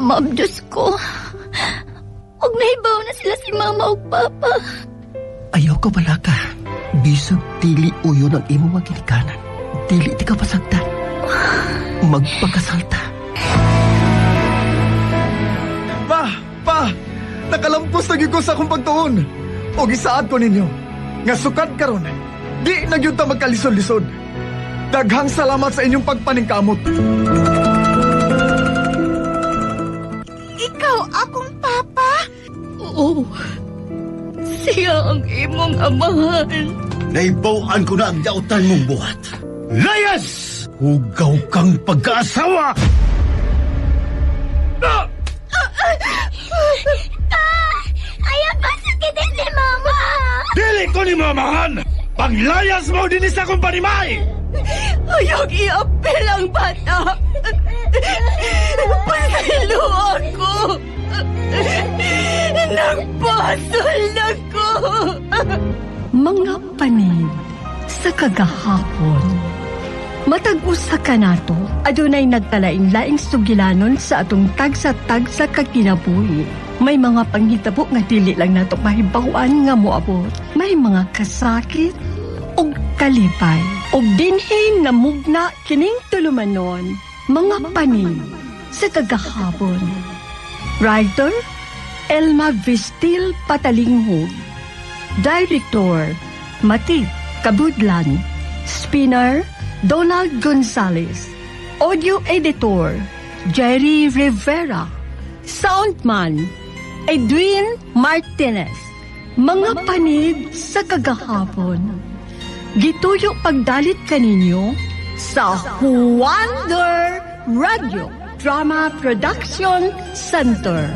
Ma'am, Diyos ko. Huwag nahibaw na sila si Mama o Papa. Ayaw ka pala ka. Bisag dili uyo ng imo maginikanan. Dili di ka pasagdan. Magpakasalta. Pa! Nakalampos na gyud ko sa akong pagtuon. O gisaad ko ninyo. Nga sukad karon. Di na gyud ta magkalisod-lisod. Daghang salamat sa inyong pagpaningkamot. Ikaw akong papa? Oo. Siya ang imong amahan. Naibawaan ko na ang dautan mong buhat. Layas! Hugaw kang pag-aasawa! Ayaw ba sakitin si Mama? Dili ko ni mamahan! Panglayas mo din isa kong panimay! Ayaw iapil ang bata. Pasalo ako. Nagpasol ako. Mga panid sa kagahapon. Matag usa ka nato, adunay nagkalain-laing sugilanon sa atong tagsa-tagsa kagkinabuhi. May mga panghitabo nga dili lang nato mahibawan nga moabot. May mga kasakit ug kalipay. Ug dinhi namugna kining tulumanon, mga panid sa kagahapon. Writer, Elma Vistil Patalinghog. Director, Matit Kabudlan. Spinner, Donald Gonzales. Audio Editor, Jerry Rivera. Soundman, Edwin Martinez. Mga panid sa kagahapon. Gituyo pagdalit kaninyo sa Wonder Radio Drama Production Center.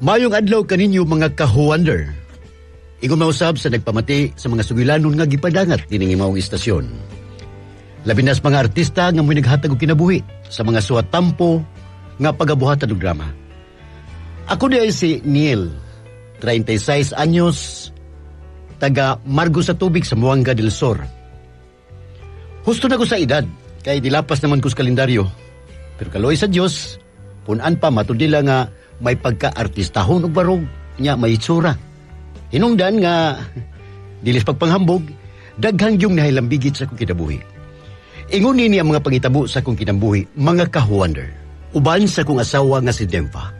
Mayong adlaw kaninyo mga ka-Wonder. Igon mausab sa nagpamati sa mga sugilanon nga gipadangat dining imong istasyon. Labinas mga artista nga mo'y naghatag og kinabuhi sa mga suwatampo nga pagabuhatan og drama. Ako di ay si Neil, 36 anyos, taga Margo sa Tubig sa Muanga del Sur. Husto na ko sa edad, kay dilapas naman ko sa kalendaryo. Pero kaloy sa Diyos, punan pa matudila nga may pagka-artistahon og barog nya may itsura. Hinungdan nga dilis pagpanghambog, daghang yung nahilambigit sa kong kinabuhi. Ingon ni ang mga pangitabo sa kong kinambuhi, mga ka-Wonder. Uban sa kong asawa nga si Dempa.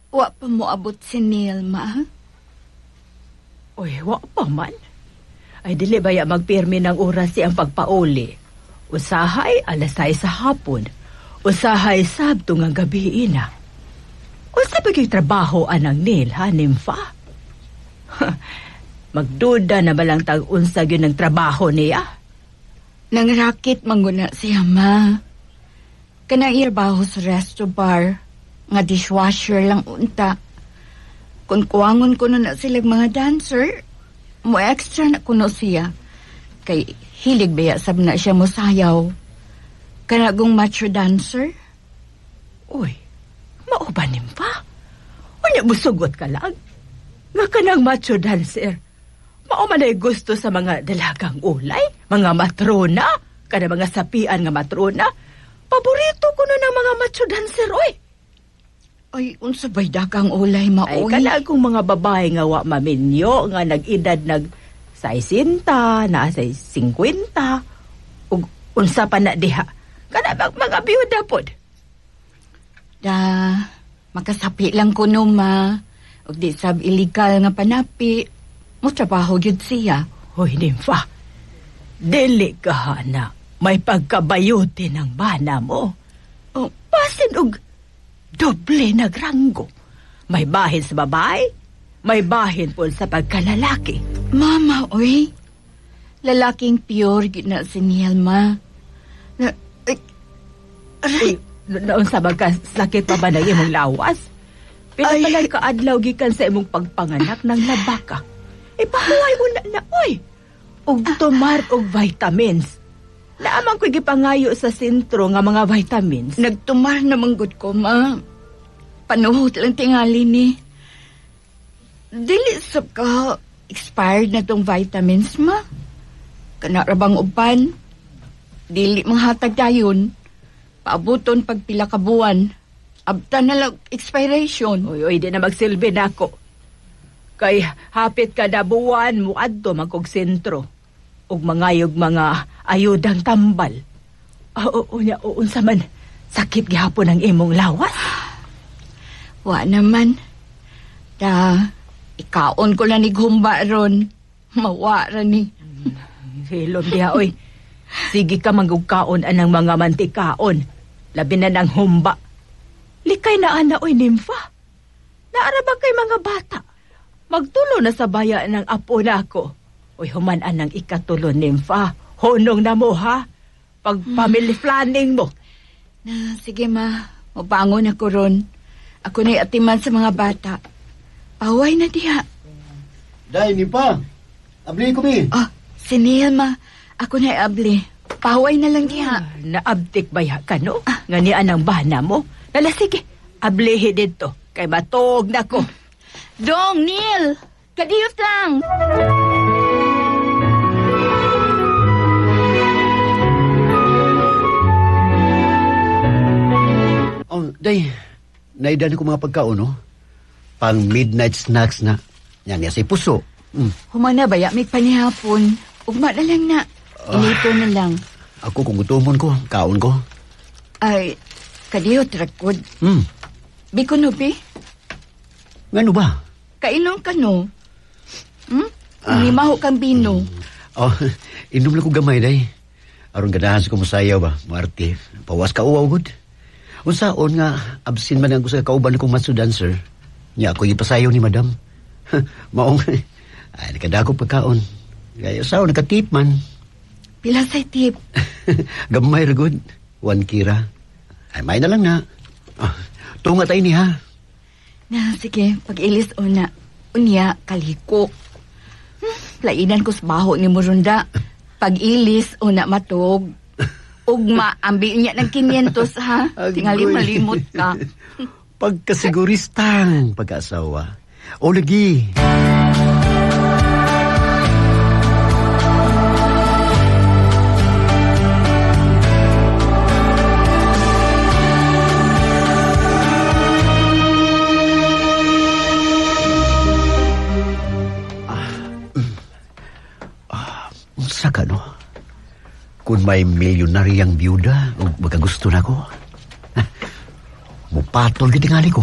Wa pa mo abot si Neil, ma? Uy, wa pa man. Ay, dili baya magpirmi ng oras siyang pagpauli. Usahay, alas 6 sa hapon. Usahay, sabto nga gabi ina. Usa ba yung trabaho anang Neil, ha, Nympha? Magduda na balang tag-unsa yun ng trabaho niya? Nangrakit mangguna siya, ma. Kanang irbaho sa resto bar, nga dishwasher lang unta. Kung kuwangon ko na silang mga dancer, mo extra na kuno siya. Kay hilig baya sab na siya mo sayaw. Kanagong macho dancer? Uy, maubanim pa? Unya busugot ka lang? Nga kanang macho dancer, maumanay gusto sa mga dalagang ulay, mga matrona, kada mga sapian nga matrona. Paborito ko na ng mga macho dancer, oy. Ay, unsa bay dakang ulay, Ay, maoy? kanagong mga babae nga wa maminyo, nga nag-edad 60, na 50, ug unsa pa na diha. Kanabang mga biyuda pod. Da, makasapi lang kuno, ma. Ug di sab illegal nga panapi. Mo trabaho gyud siya. Hoy, Nympha, dili ka na may pagkabayuti ng bana mo. Oh, Pasin og doble nagranggo. May bahin sa babae, may bahin po sa pagkalalaki. mama, oy. Lalaking pure gyud na si Neil, ma. Na, Uy, noon sa magkasakit pa ba na imong lawas? Pinapalag ka adlaw gikan sa imong pagpanganak ng labaka. Ipahuway una na, oy. Og tumar og vitamins. Naamang ko'y gipangayo sa sentro nga mga vitamins. nagtumar naman gud ko, ma. panuhot lang tingali ni. Dili sa ka expired na tong vitamins ma. Kanarabang uban. Dili manghatag dayon. Paabuton pag pila ka buwan. Abta na lang expiration. Uy, di na magsilbi na ako. Kay hapit kada buwan mo adto magkog sentro. Ug mangayog mga ayudang tambal. Unsa man, sakit gihapon ang imong lawas? Wa naman. Ikaon ko lang ni Gumba ron. Mawa ra ni. Hilom diha, oy. Sige ka manggugkaon anang mga mantikaon. Labi na ng humba. Likay na ana, oy, nimfa. Naaraba kay mga bata. Magtulo na sa baya ng apo na ako. Oy, human-an ng ikatulo, nimfa. Honong na mo, ha? Pag family planning mo. Sige ma, mabangon ako ron. Ako na'y atiman sa mga bata. Paway na diha. Day, ni pa. Abli ko mi. Si Neil ma, ako na'y abli. Paway na lang diha. Naabtik baya ka, no? Nganian ang bana mo. Nala, sige, ablihi dito. Kay matog na ko. Dong, Neil! Kadiyot lang! Oh, day. Naidan ko mga pagkaon, no? Pang midnight snacks na. Yan, yan, say puso. Humana baya, may panihapon. Ugma na lang na. Inito na lang. Ako kung gutomon ko, kaon ko. Ay, kadiyot rakod. Biko no, pi? Ngano ba? Kainom ka no? Limaho kang bino. Oh, inom lang ko gamay, day. Aron ganahan sa kumusayaw ba, Marte. Pawas ka uwaw, good. Unsaon nga, absin man ang gusto sa kauban kong matso dancer. Niya ako ipasayaw ni madam. Maong, ay, nakadako pagkaon. Kaya sao, nakatip man. Pila say tip? Gamay ra good. 1 kira. Ay, may na lang na. Tunga tayo ni ha. Sige, pag-ilis una. Unya, kaliko. Lainan ko sa baho ni Murunda. Pag-ilis una matog. Ugma, ambil niya ng 500 ha. Tingali malimot ka. Pagkasiguristang pag-asawa. O lagi. Unsa ka no? Kung may milyonaryang byuda o magagusto na ko, mupatol gitingali ko.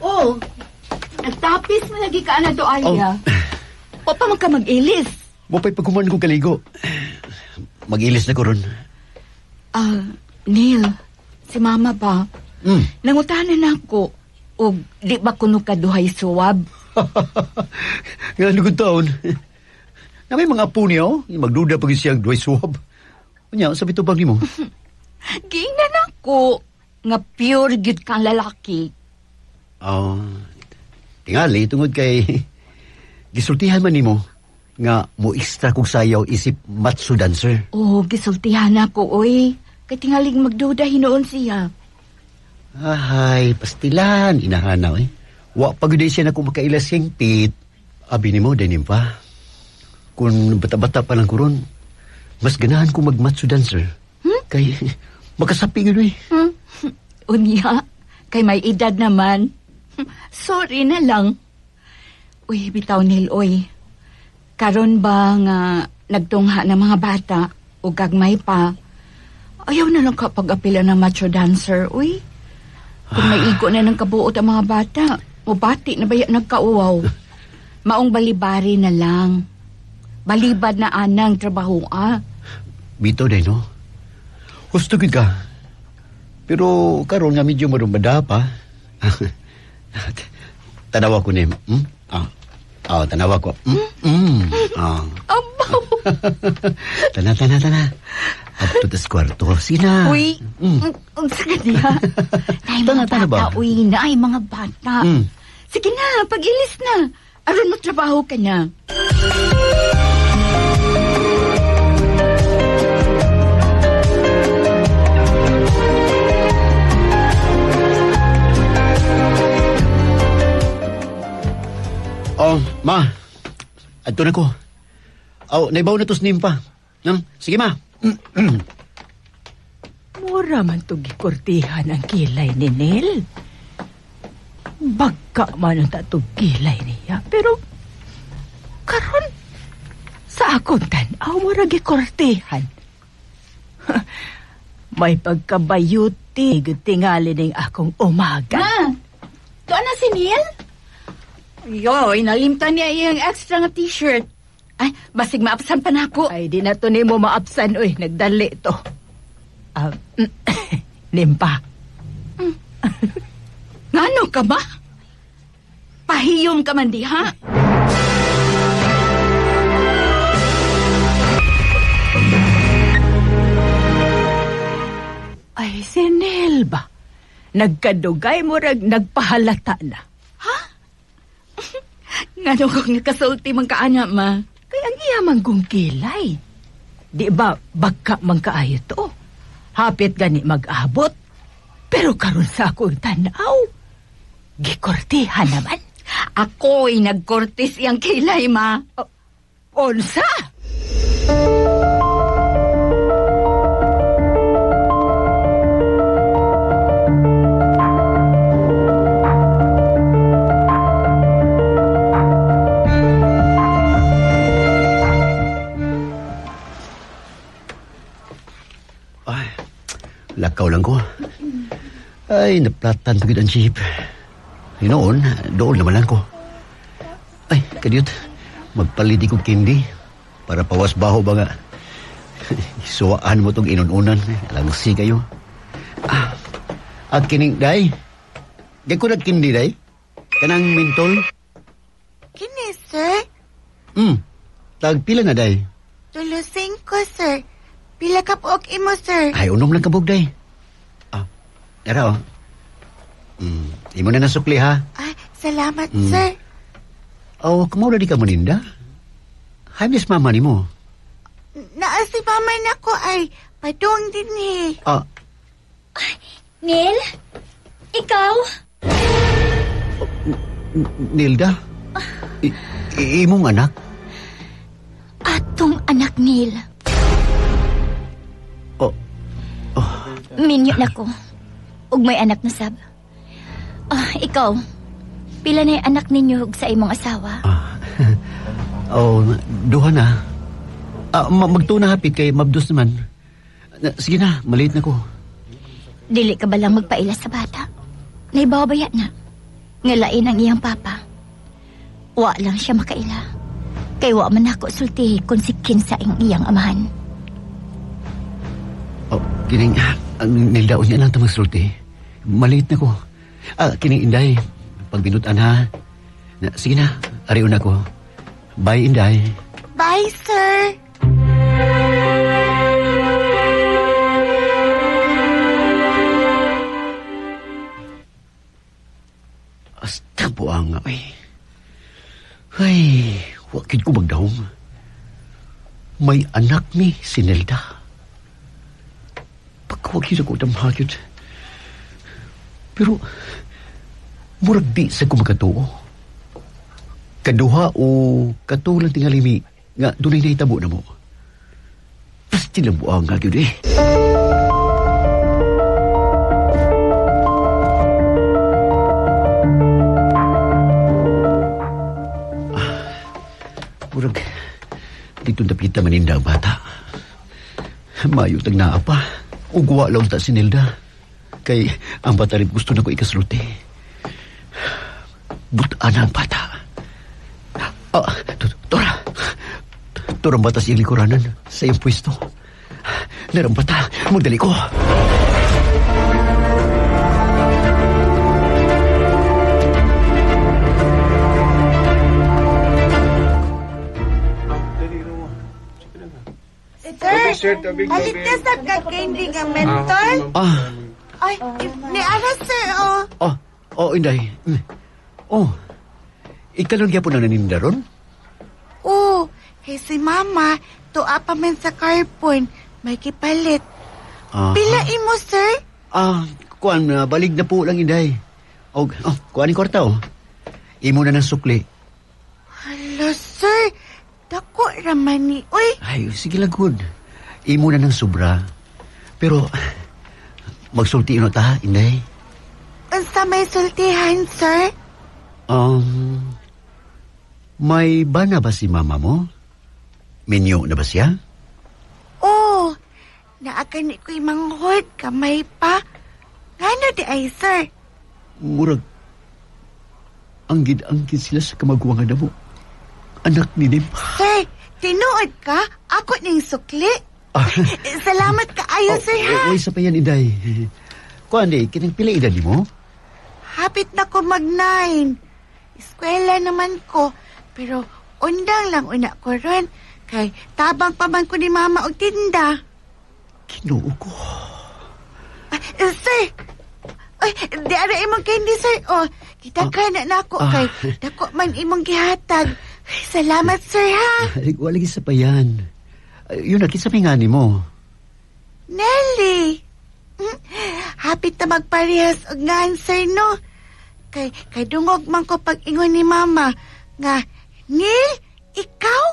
Oh, nagtapis mo lagi ka na to, Arya. O pa man ka mag-ilis? Mupay pagkuman ko kaligo. Mag-ilis na ko ron. Neil, si Mama ba? Nangutanan na ako. O di ba kuno ka duhay suwab? Nga lugod taon. Na may mga apo niya, magduda pag siyang duhay suwab. Kanya, sabi to bang ni mo? Giingnan ako. Nga pure good kang lalaki. Tingali, tungod kay gisultihan man ni mo nga mo extra kong sayaw isip matso dancer. Gisultihan ako, oy. Kay tingaling magduda hinoon siya. Ay, pastilan, inahanaw eh. Wa pagod siya na kung makailas siyang pit. Abi ni mo, denim pa. Kung bata-bata pa lang kuron, mas ganahan ko mag-matso dancer. Kay makasapi gano'n eh. Unya, kay may edad naman. Sorry na lang. Uy, bitaw Nil, oy. Karon ba nga nagtungha ng mga bata o gagmay pa, ayaw na lang kapag-apila ng macho dancer, uy. Kung may igo na ng kabuot ang mga bata, o bati na baya nagkauwaw. Maong balibari na lang. Balibad na anang trabaho, Bito din, no? Gusto ka. Pero karon nga medyo marumbada pa. Tanawa ko ni. Tanawa ko. Abaw! Tana. Abto tas kwarto. Sina. Uy, unsa ka diha? Nay mga Tana ba? bata, uy, nay mga bata. Sige na, pag-ilis na. Aron mo trabaho ka na. Ma, adto na ko. Aw, naibaw na to snim pa. Sige, ma. Mura man to gikortihan ang kilay ni Nel. Bagka man ang tatong kilay niya. Pero, karon sa akong tanaw, mura gikortihan. May pagkabayuti, tingali ning akong umaga. Ma, tuwa na si Neil? Yoy, nalimtan niya iyang extra nga t-shirt. Ay, basig maapsan pa na ako. Ay, di na to ni mo maapsan, oy, nagdali to. Nimpa. Ngano ka ba? Pahiyom ka man di, ha? Ay, si Nel ba? Nagkadugay mo rag nagpahalata na. Ngano kong nakasulti man kaana, ma? Kaya ang iyamang kong kilay. Di ba, bagka man kaayo to? Hapit gani mag-abot. Pero karon sa akong tanaw, gikortihan naman. Ako'y nagkortis iyang kilay, ma. Onsa? Ay, lakaw lang ko. Ay, naplatan pagid ang jeep. Noon, doon naman lang ko. Ay, kadiyot, magpaliti ko kindi para pawas baho ba nga. Isuwaan mo tong inununan. Langsi kayo. At kining, day. Gay ko kindi, day. Kanang mintol. Kini, sir? Tagpila na, day. Tulusing ko, sir. Pila ka po og imo, sir? Ay, unom lang kabog, day. Dara, oh. Imo na nasukli, ha? Ay, salamat, sir. Oh, kamo di ka maninda? Hay, miss mama ni mo. Naa si mama na ko ay padung din eh. Neil? Ikaw? Nilda? Imong anak? Atong anak, Neil. Minyo na ko. Ug may anak na sab. Ikaw, pila na yung anak ninyo sa imong asawa? Duha na. Magtuna hapit kay Mabdos naman. Sige na, maliit na ko. Dili ka ba lang magpaila sa bata? Naibawabaya na. Ngalain ang iyang papa. Wa lang siya makaila. Kay wa man ako sulti kung si kinsa ang iyang amahan. Kining, nildaon niya lang ito magsulti. Maliit na ko. Kining Inday, pagbinutan ha. Sige na, ariw na ko. Bye, Inday. Bye, sir. Asta buang nga, ay, wakid ko magdahom. May anak ni si Nelda. Pagkawagin ako damhagyod. Pero, murag di sa kumagatuo. Kaduha o katulang tingalimi nga dunay na itabo na mo. Pasti lang buang nga gyud eh. Murag, dito napita maninda ang bata. Mayo tag naa pa. Ugwa lang ta si Nelda. Kay ang bata rin gusto na ko ikasulti. Butaan ang bata. Tora. Tora ang bata sa iyong likuranan sa iyong pwesto. Larang bata, magdali ko. Sir, palit na sa ka-candy nga mentol. Ay, ni Aras, sir, Inday. Ikalon kaya po na naninda ron? Kay si mama, tuwa pa man sa carbon, may kipalit. Pila imo, sir? Kuan, balig na po lang, Inday. Kuan yung kwarta, Imo na ng sukli. raman ni. Uy, Ay, sige lang, good. Imo na ng sobra. Pero, magsulti ino ta, Inday. unsa may sultihan, sir? May bana ba si mama mo? Minyo na ba siya? Oo, naakan ni ko'y manghod, kamay pa. Ngano di ay, sir? Murag, anggid-anggid sila sa kamaguangan na mo. Anak ni Nim. Sir, tinuod ka? Ako ning sukli. Salamat ka ayo, sir, ha? Uy, sa pa yan, Inday. Kuan di, kinang pila edad mo? Hapit na ko mag-9. Eskwela naman ko. Pero undang lang una ko ron. Kay tabang pa man ko ni mama og tinda. Kinuo ko. Sir! Ay, di ara imong candy, sir. Oh, kita ka na ako kay dako man imong gihatag. Ay, salamat, sir, ha? Walagi sa pa yan. Yun na, kinsa may ngani mo. Nelly! Hapit na magparehas og ngan, sir, no? Kay dungog man ko pag-ingon ni mama nga, Neil, ikaw?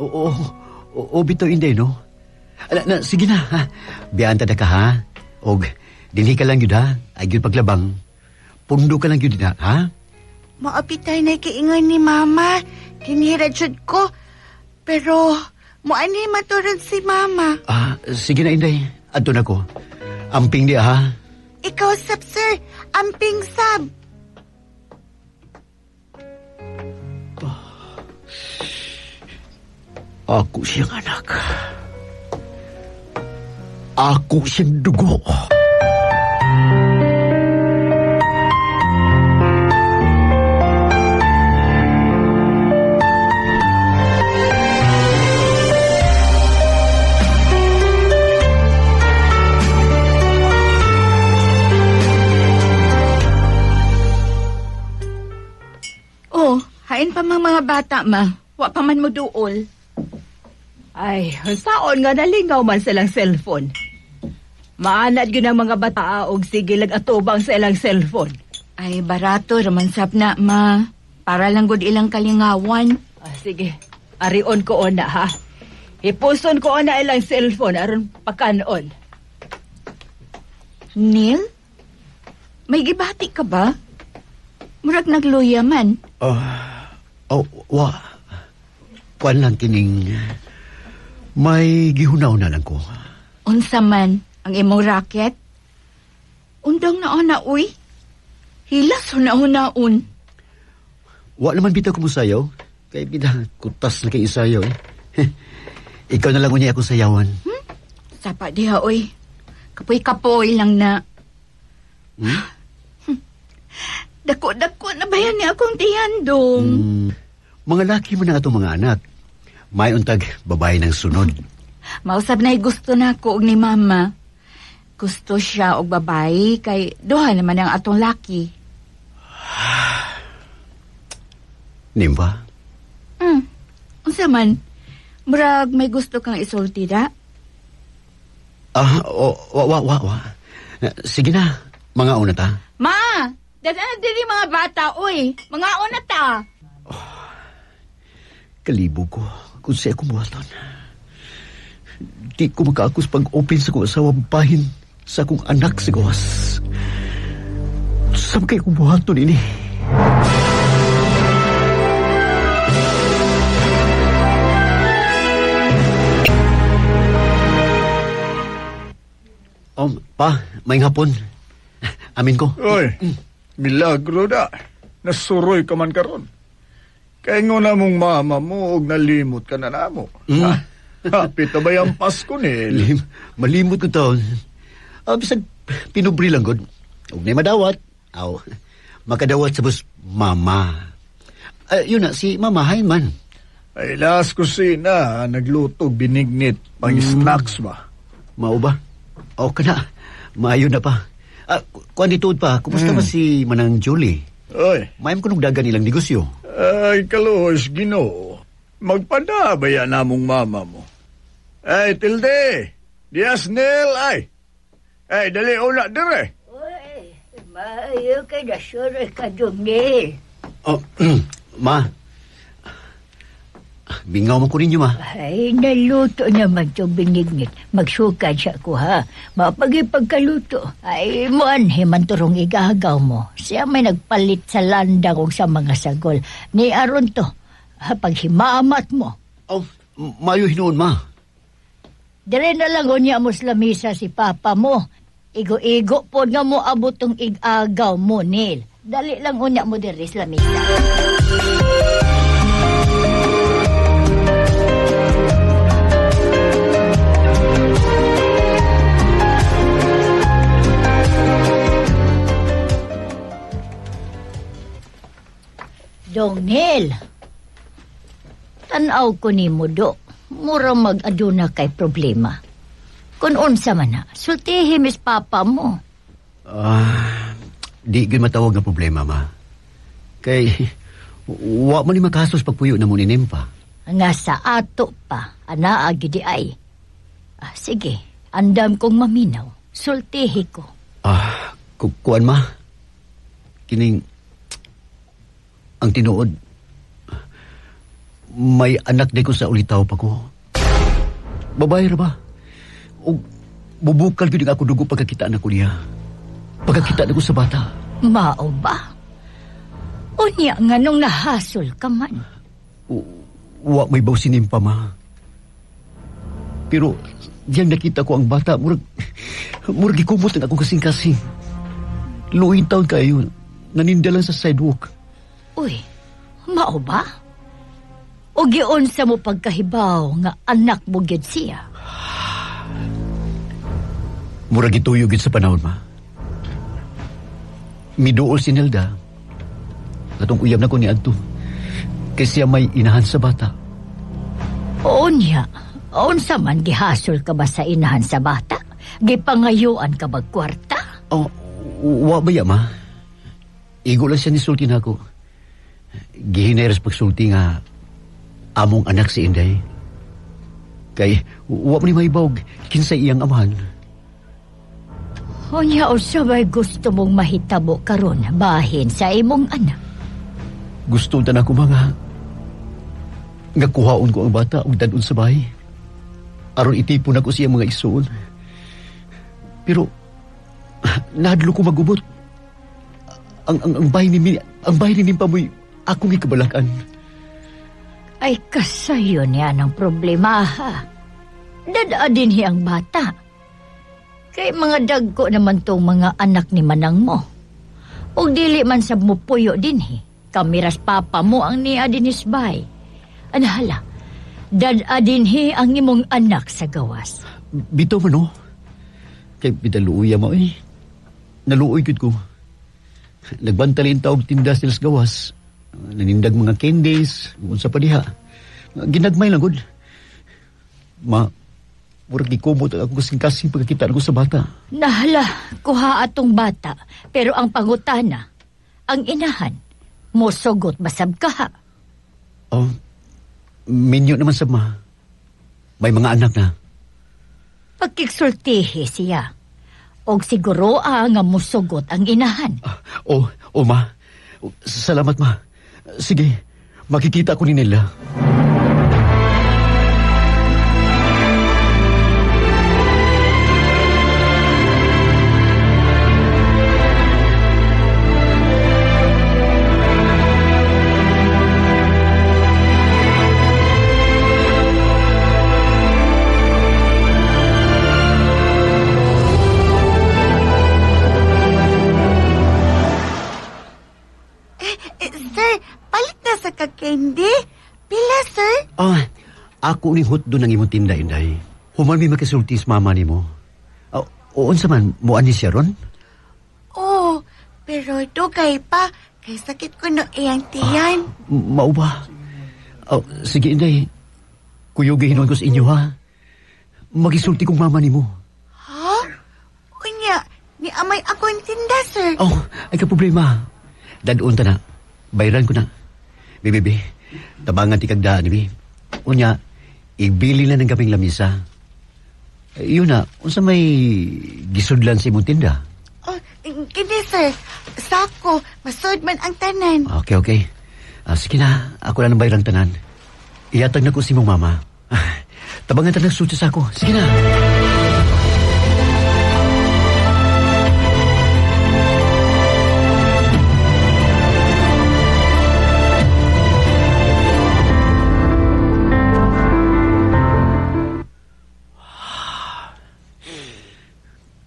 Oo, bitaw, Inday, no? Sige na, ha? Biyaan tada ka, ha? Og, dinhi ka lang yun, ha? Ay, yun paglabang. Pundo ka lang yun, ha? Maapitay na kiingon ni mama. Kinihirad ko. Pero, muani maturon si mama. Sige na, Inday. Adto na ko. Amping di, ha? Ikaw, sab, sir. Amping sab. Ako siyang anak. Ako siyang dugo. Oh, hain pa mga bata, ma. Wa pa man mo duol. Ay, saon nga nalingaw man silang cellphone. Maanad yun ang mga bata og sige lang atubang sa ilang cellphone. Ay, barato, ramansap na, ma. Para lang gud ilang kalingawan. Sige, arion ko ona, ha? Ipuson ko ona ilang cellphone aron pakanon. Neil? May gibati ka ba? Murag nagluya man. Kuan lang kining... May gihunaw na lang ko. Unsa man ang imong racket? Undang na uy. Hilas hunahunaon. Wa naman bitaw ko mo sayaw. Kaya kutas na kay isayaw, eh. Ikaw na lang unya akong sayawan. Sapa diha, uy. Kapoy-kapoy lang na. Dako-dako na bayan ni akong tiyandong. Mga laki mo na atong mga anak. May untag babae ng sunod. Mausab na gusto na ko og ni mama. Gusto siya og babae kay duha naman ang atong laki. Nimba? Unsa man? Murag may gusto kang isulti da? Sige na, mga una ta. Ma! Dadaan din mga bata, uy. Mga una ta. Kalibo ko kung siya kumuhatan. Di ko makaakos pag-open sa kong asawang bahin sa akong anak sa gawas. Saan kayo kumuhatan ini? Pa, may hapon. Amin ko. Oy, milagro da. Nasuroy ka man karon. Kaya nga na mong mama mo og nalimot ka na namo. Hapit na ba yung Pasko, Nel? Malimot ko taon. Bisag pinubri lang, God. Huwag na madawat. Makadawat sa bus mama. Yun na, si Mama Hain man. Ay, las kusina, nagluto, binignit, pang snacks ba? Mao ba? O ka na. Maayo na pa. Kuan dito pa, kumusta ba si Manang Julie? Oy. Mayam ko nung dagan nilang negosyo. Ay, kalos, Ginoo. Magpadabaya na mong mama mo. Ay, Tilde. Dias, Nel, ay. Ay, dali una, dire. Uy, maayo ka na sure ka, Jumnil. Ma. bingaw mo ko ninyo, ma. Ay, naluto naman itong binignit. Magsukad siya ko, ha? Mapagipagkaluto. Ay, muan, himanturong igagaw mo. Siya may nagpalit sa landang o sa mga sagol. Ni aron to, pag himamat mo. Oh, mayo hinoon, ma. Dire na lang unya mo sa lamisa si papa mo. Igo-igo po nga mo abot tong igagaw mo, Neil. Dali lang unya mo dire sa lamisa. Dong Neil, tanaw ko ni mo do. Mura mag-aduna kay problema. Kung unsa man na, sultihi mis papa mo. Di gyud matawag nga problema, ma. Kay, wa man ni makasos pagpuyo na mo ni Nimpa. Nga sa ato pa, anaa gidi ay. Sige, andam kong maminaw. Sultihi ko. Kuan, ma. Kining, ang tinuod, may anak di ko sa ulitaw pa ko. Babae ra ba? O bubukal gyud ako dugo pagkakita na ko niya. Pagkakita na ko sa bata. Mao ba? Unya nga nung nahasol ka man. Wa may baw sinim pa, ma. Pero diyang nakita ko ang bata, murag ikumot na ako kasing-kasing. Luwing taon kayo, nanindalan sa sidewalk. Uy, mao ba? O giunsa mo pagkahibaw nga anak mo gyud siya? Murag ituyo gid sa panahon, ma. Miduol si Nelda. Katong uyab na ko ni Adto. Kay siya may inahan sa bata. Oo niya. Unsa man gihasol ka ba sa inahan sa bata? Gipangayuan ka ba kwarta? Oh, wa ba ya, ma? Igo lang siya ni sulti na ako. Gihineras pagsulti nga among anak si Inday. Kay, wa man ni maibawg, kinsa iyang amahan. Unya o sabay gusto mong mahitabo karon bahin sa imong anak? Gusto ta na ko mga nga kuhaon ko ang bata og dadun sa bahay. Aron itipon ako siya mga isuon. Pero, nahadlo ko magubot. Ang bahay ni Pamoy, akong ikabalakan. Ay kasayo niya ng problema, ha? Dadaan ang bata. Kay mga dagko naman tong mga anak ni manang mo. O dili man sa mupuyo dinhi. Kamiras papa mo ang niya dinisbay. Anahala, dadadinhi ang imong anak sa gawas. Bito mo, no? Kay pitaluuya mo, eh. Naluoy gud ko. Nagbantalin taog tinda sila sa gawas. Nanindag mga candies, unsa pa diha. Ginagmay lang gud. Murag gikumot ako kasing-kasing pagkakita ko sa bata. Nahala, kuha atong bata. Pero ang pangutana, ang inahan, mosugot basab ka ha? Oh, minyo naman sa ma. May mga anak na. Pagkiksultihi siya. Og siguro nga mosugot ang inahan. Ma. Salamat, ma. Sige, makikita ko ni nila. Candy? Pila, sir? Ako ni hot doon ang imong tinda, Inday. Human may makasultis mama ni mo. Oon sa man, muan ni siya ron? Oo, pero dugay pa. Kay sakit ko no iyang tiyan. Mao ba? Sige, Inday. Kuyugihinon ko sa inyo, ha? Magisulti kong mama ni mo. Ha? Unya, ni amay ako ang tinda, sir. Ay ka problema. Dadun ta na. Bayaran ko na. Bibi, tabangan ti kagdaan, Bibi. Unya, ibili na ng kaming lamisa. Yun na, unsa may gisudlan sa imong tinda? Kini, sir. Sako, masud man ang tanan. Okay. Sige na, ako na nang bayrang tanan. Iyatag na ko si mong mama. Tabangan ta ng sutya sa ako. Sige na.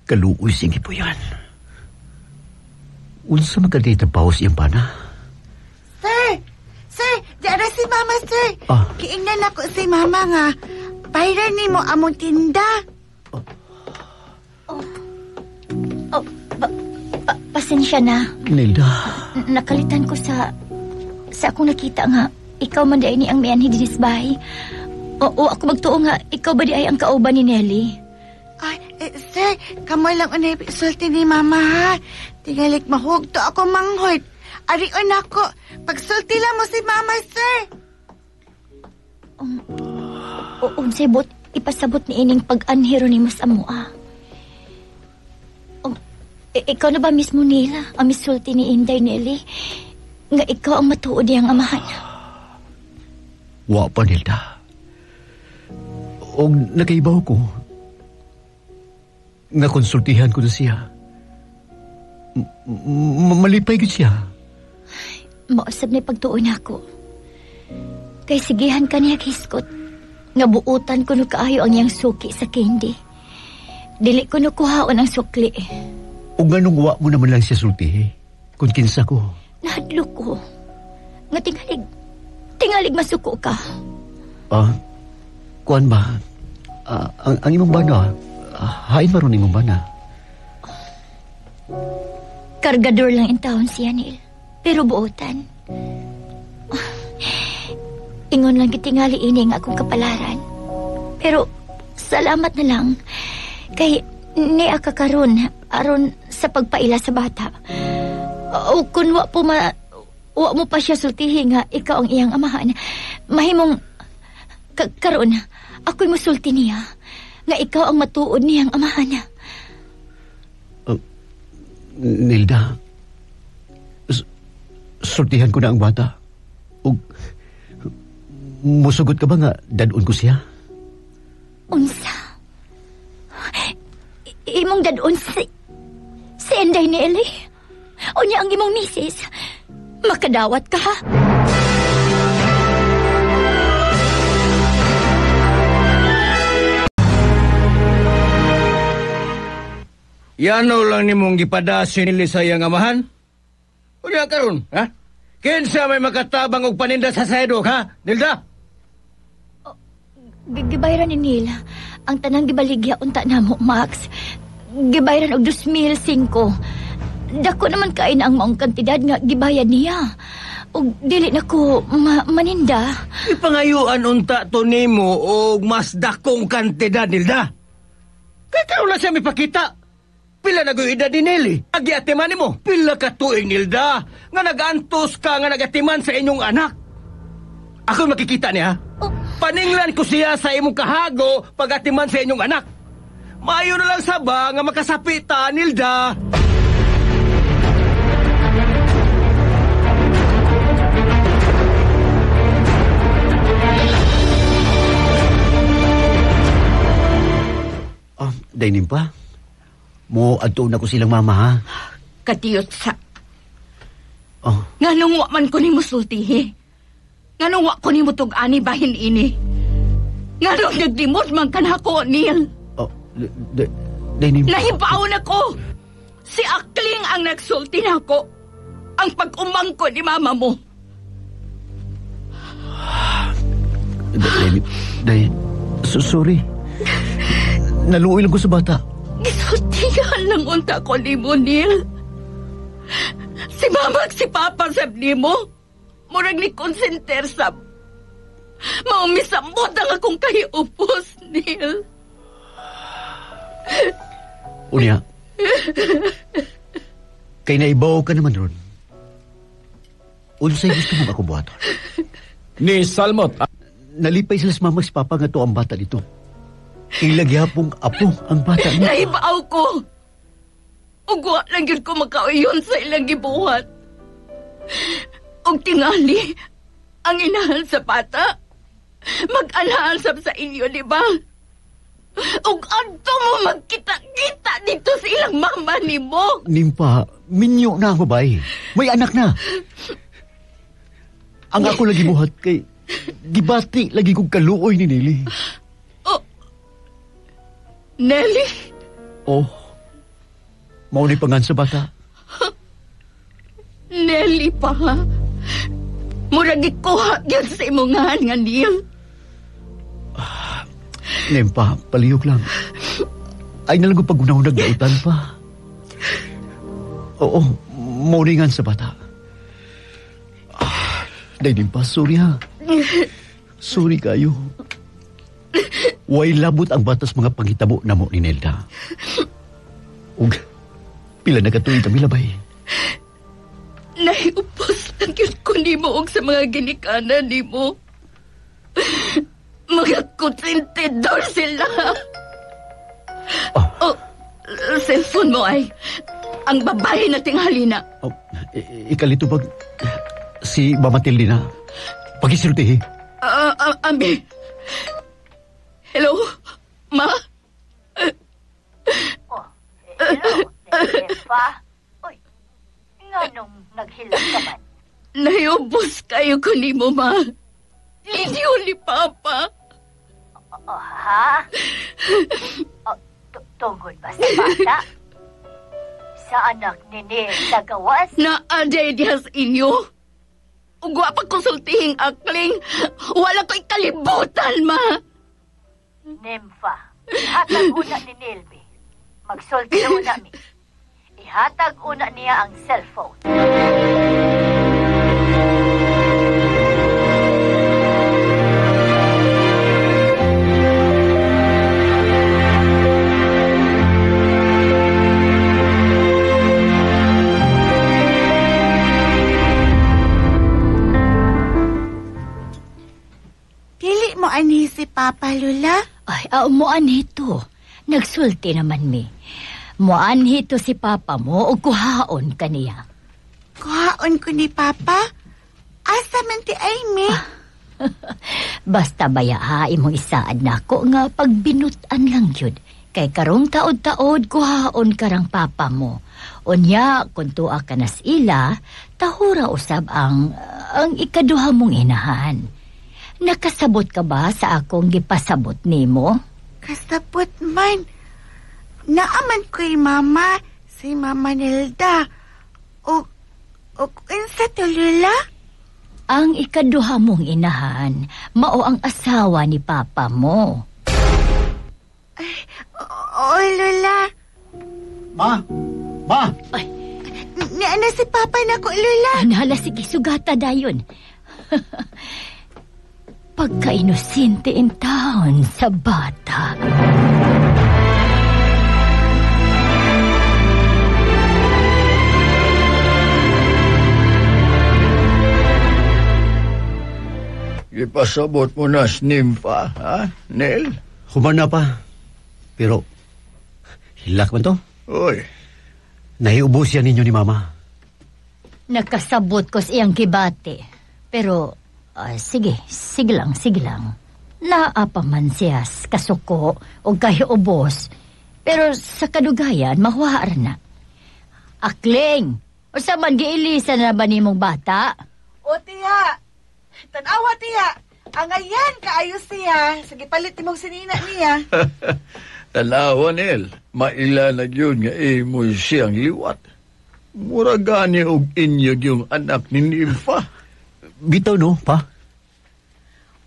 Kaluoy singi po yan. Unsa magkadita paus iyang pana? Sir! Sir! Diyan na si Mama, sir. Ah. Kiingnan ako si Mama nga. Bayran ni mo among tinda. Pasensya na. Nilda. Nakalitan ko sa akong nakita nga ikaw man di ay ni ang mianhi dinis bahay. O ako magtuo nga ikaw ba di ay ang kauban ni Nelly? Ay, sir, kamoy lang unay sulti ni Mama, ha? Tingalik mahugto ako manghod. Arion ako. Pagsulti lang mo si Mama, sir. Unsay bot ipasabot ni ining pag-anhero ni Mas Amua. Ikaw na ba mismo nila ang misulti ni Inday Nelly nga ikaw ang matuod niyang amahan? Wa pa, Nilda. O nakaibaw ko. Nga konsultihan ko na siya. Malipay ko siya. Mausap na pagtuon ako. Kay sigihan ka niya kiskot. Nga buutan ko no kaayo ang iyang suki sa candy. Dili ko no kuhaon ang sukli. O nga nung wa mo naman lang siya sulti, kung kinsa ko. Nahadlo ko. Nga tingalig masuko ka. Kuan ba? Ang imong bana, hain maron imong bana. Kargador lang in taon siya, Neil. Pero buutan. Ingon lang kitingali ini nga akong kapalaran. Pero salamat na lang. Kay ni akakaron aron sa pagpaila sa bata. O kung wa mo pa siya sultihi nga ikaw ang iyang amahan. Mahimong karon ako'y musulti niya nga ikaw ang matuod niyang amahan niya. Nilda, sultihan ko na ang bata. O musugot ka ba nga dadon ko siya? Unsa? Imong dadon si Inday Nelly? O niya ang imong misis? Makadawat ka, ha? Yano lang ni mong gipada sinili sa iyang amahan? O niya karon, ha? Kinsa may makatabang og paninda sa sayadok, ha? Nilda? Gibayran ni Nila ang tanang gibaligya unta namo, Max. Gibayran og 2,005. Dako naman kain ang maong kantidad nga gibayad niya. Og dili na ko maninda. Ipangayuan unta to nimo og mas dakong kantidad, Nilda. Kaya karon na siya may pakita. Pila na edad ni Nelly? Agiatiman ni mo. Pila ka tuig, Nilda. Nga nag-antos ka nga nagatiman sa inyong anak. Ako makikita niya. Paninglan ko siya sa imong kahago pag-atiman sa inyong anak. Maayo na lang saba nga makasapita, Nilda. Dainim pa? Mo adto na ko silang mama, ha? Katiyot sa. Oh. Nga nung wa man ko ni musultihi. Nga nung wa ko ni mutug-ani bahin ini. Nga nung nagdimot man ka na ako, Neil. Oh, Dainim. Nahibaon ako. Si Akling ang nagsulti na ako. Ang pag-umang ko ni mama mo. Dainim. Sorry. Naluoy lang ko sa bata. Gisultihan lang unta ko ni mo, Neil. Si mama at si papa sab ni mo. Murag ni konsenter sab. Maumisambot ang akong kahiupos, Neil. Unya. Kay naibaw ka naman ron. Unsay gusto mo ako buhaton? Ni Salmot. Nalipay sila sa mama si papa nga to ang bata dito. Ilagyapong apo ang bata niya. Naibaw ko. Ugwa lang yun ko makauyon sa ilang gibuhat. Og tingali ang inahan sa bata. Mag-anaan sab sa inyo, di ba? Ug adto mo magkita-kita dito sa ilang mama ni mo. Nimpa, minyo na ako, bay. May anak na. Ang ako lagi buhat kay gibati lagi kong kaluoy ni Nelly. Nelly? Oh, maunay pangan sa bata. Nelly pa, ha? Murag ikuha yan sa imungan nga, Neil. Nempa, palihog lang. Ay nalang ko pagunahon nagdautan pa. Oo, mauningan sa bata. Dahil Nempa, sorry ha. Sorry kayo. Way labot ang batas mga panghitabo na mo ni Nelda. Ug, pila na katuig kami labay. Nahiupos lang yun ko ni mo og sa mga ginikanan ni mo. Mga kutsintidor sila. Oh, cellphone mo ay ang babae na tinghali na. Oh, ikalito pag si Mama Tilly na. Pagisulti. Ambi. Hello? Ma? Hello, pa? Uy, nga nung naghilang ka man. Naiubos kayo ko ni mo, ma. Liniw ni Papa. Ha? Tungod ba sa bata? Sa anak ni Neil sa gawas? Naaday diha sa inyo. Ug wa pa konsultihing akling. Wala ko'y kalibutan, ma. Nympha, ihatag una ni Neilby. Magsulti una mi. Ihatag una niya ang cellphone. Dili mo ani si Papa, Lula? Ay, muan hito. Nagsulti naman mi. Muan hito si Papa mo o kuhaon kaniya. Kuhaon ko ni Papa? Asa man ti Amy? Basta baya imong isaad nako nga pagbinutan lang yun. Kay karong taod-taod kuhaon karang Papa mo. Unya, kung tuwa ka nas ila, tahura usab ang ikaduha mong inahan. Nakasabot ka ba sa akong gipasabot nimo? Kasabot man. Naaman ko'y mama, si Mama Nelda. O insa to, Lula? Ang ikaduha mong inahan, mao ang asawa ni Papa mo. O, Lula. Ma! Ay, Niana si Papa na ko, Lula. anala, sige, sugata dayon. Pagka-inosente in taon sa bata. Ipasabot mo na Nympha, ha, Nel? Human na pa. Pero, hilak man to. Uy, Nahiubos yan ninyo ni Mama. Nakasabot ko sa iyang kibate. Pero, sige lang. Naapa man siya kasuko o kahiubos. Pero sa kadugayan, mahuwaan na. Akling, o sa man giilisan na ba nimong bata? O, tiya. Tanawa, tiya. Ang ayan, kaayos siya. Sige, palit mong sinina niya. tanawa, Nel. Mailanag yun nga mo siyang liwat. Muragani og inyog yung anak ni Nympha. Bitaw no, pa?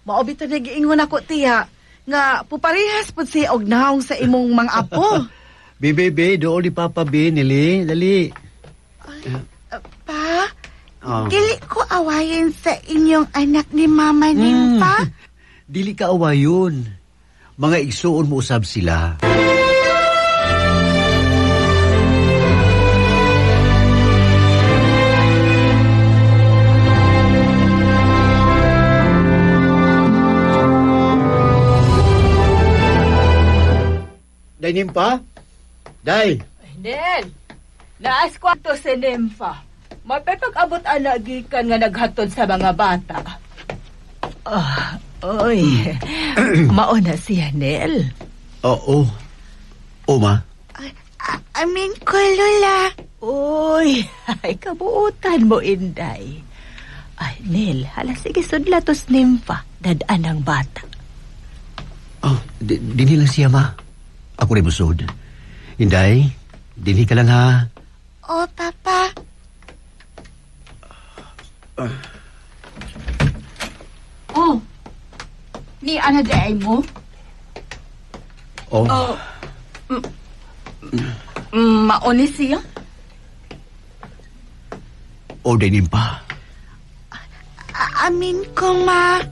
Maobito na giingon ako, tiya. Nga, puparehas po siya og naong sa imong mga apo. Bebe, doon ni Papa B, Nili. Dali. Pa, Oh. dili ko awayin sa inyong anak ni Mama Nympha. Dili ka awayon. Mga igsuon mo usab sila. Day Nympha? Day! Nel, naas kwarto si Nympha. Mapapag-abot ana gikan nga naghatod sa mga bata. Oy, mauna siya, Nel. Oo. O, ma. Amin ko, Lola. Uy, ay kabuutan mo, Inday. Ay, Nel, hala sige sudlatos nimfa, dadaan ang bata. Oh, dinhi lang siya, ma. Ako rin busod. Inday, dinhi ka lang, ha? O, Papa. Oh, ni ana day mo? Oh. Mauni siya? O, dinin pa. Amin ko, Ma.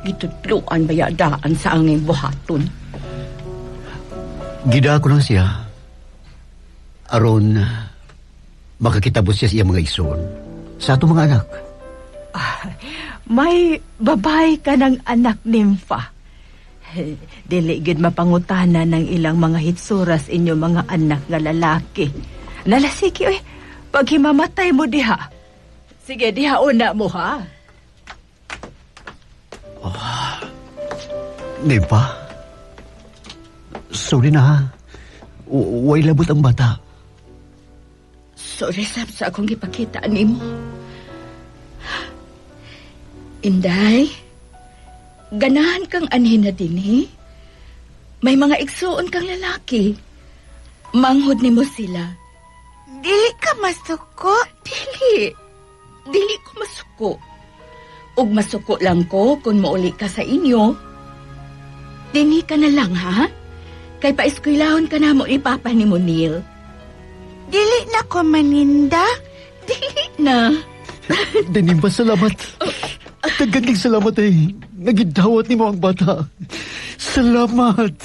Gitutluan ba yadaan sa angin buhaton? Gida ko lang siya. Aron, makakitabos siya sa iyang mga ison. Sa ato mga anak. May babay ka ng anak nimfa. Dili gid mapangutana ng ilang mga hitsuras inyo mga anak nga lalaki. Nalasiki, oy, pag himamatay mo diha. Sige, diha una mo, ha? Nimpa? Sorry na, ha? Way labot ang bata. Sorry, Sab, sa akong ipakita nimo. Inday, ganahan kang anhin na dinhi. May mga igsuon kang lalaki. Manghod nimo sila. Dili ka masuko. Dili ko masuko. Ug masuko lang ko kung mauli ka sa inyo. Dinhi ka na lang, ha? Kay paeskwelahon ka na mo ni Papa ni Monil. Dili na ko maninda. Dili na. Dinin pa, salamat. Taganding salamat eh. Nagidawat ni mo ang bata. Salamat.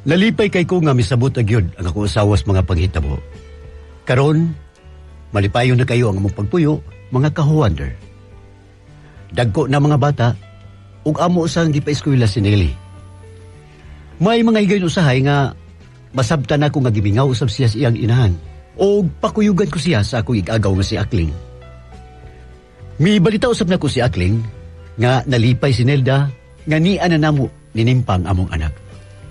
Nalipay kay ko nga misabot agyod ang akong asawas mga panghitabo. Karon, malipayon na kayo ang among pagpuyo, mga kahuwander. Dagko na mga bata, ug amo usang gipaeskwela si Nelly. May mga higayon usahay nga masabtan ako nga gimingaw usab siya sa iyang inahan o pakuyugan ko siya sa akong igagaw nga si Akling. Mi balita usab na ko si Akling nga nalipay si Nelda nga nian na namo ninimpang among anak.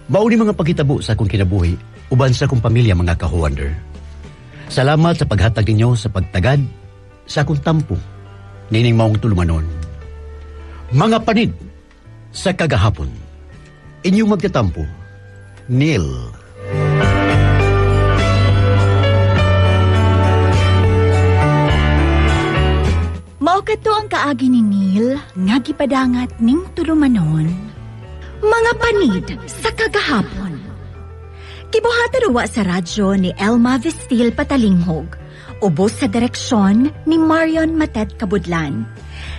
Mao ni mga pagkitabo sa akong kinabuhi uban sa akong pamilya mga kahuwander. Salamat sa paghatag ninyo sa pagtagad sa akong tampo nining maong tulumanon. Mga panid sa kagahapon, inyong magkatampo, Neil. Mao kadto ang kaagi ni Neil nga gipadangat ning tulumanon. Mga panid sa kagahapon. Kibuhatan uwa sa radyo ni Elma Vestil Patalinghog. Ubos sa direksyon ni Marion Matet Kabudlan.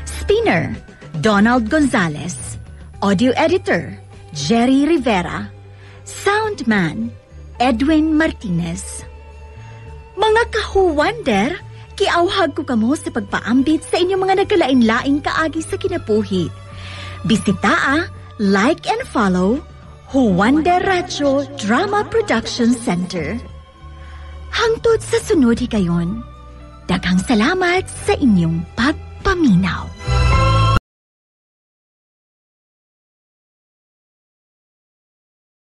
Spinner, Donald Gonzales. Audio editor, Jerry Rivera. Soundman, Edwin Martinez. Mga kahuwander, kiauhag ko kamo sa pagpaambit sa inyong mga nagkalain-laing kaagi sa kinabuhi. Bisita like and follow Huwander Radyo Drama Production Center. Hangtod sa sunod higayon, daghang salamat sa inyong pagpaminaw.